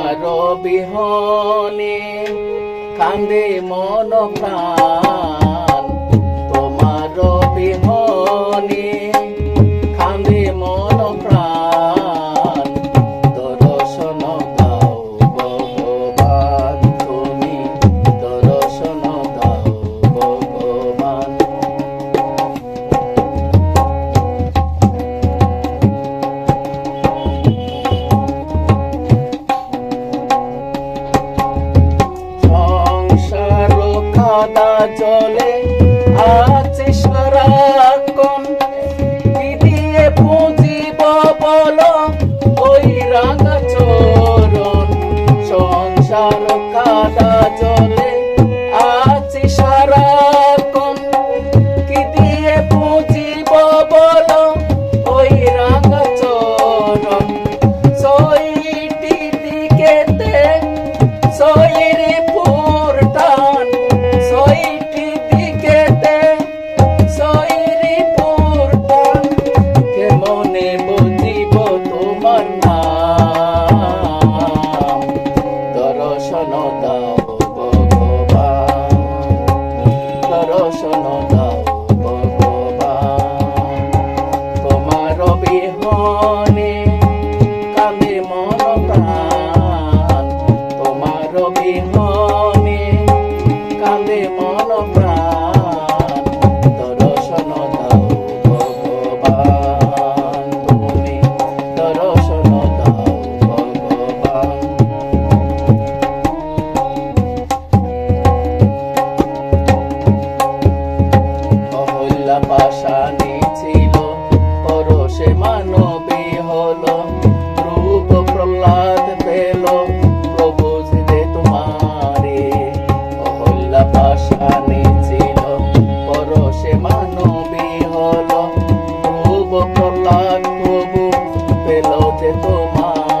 তোমার বিহনে কান্দে মন প্রাণ, তোমার বিহনে কান্দে মন প্রাণ। দর্শন দাও ভগবান, তুমি দর্শন দাও ভগবান। কাদা জলে আছে সারাক্ষণ, কি দিয়ে পুজিব বলো ওই রাঙা চরণ। সংসার কাদা জলে আছে সারাক্ষণ, কি দিয়ে পুজিব বলো ওই রাঙা চরণ। সইটি দিকেতে সইরে পুর টান, সইটি দিকেতে সইরে পুর টান। কেমনে বুঝিব তোমার নাম, দর্শন দাও ভগবান, দর্শন দাও ভগবান। তোমার বিহনে কান্দে মন প্রাণ, তোমার বিহনে কান্দে মন প্রাণ। দর্শন দাও ভগবান, তুমি দর্শন দাও ভগবান। অহল্যা পাশানি ছিল, পরশে মানবী হলো, রূপ প্রহ্লাদ পেল, প্রভু যে তোমারে। অহল্যা পাশানি ছিল, পরশে মানবী হলো, রূপ প্রহ্লাদ প্রভু পেল যে তোমার।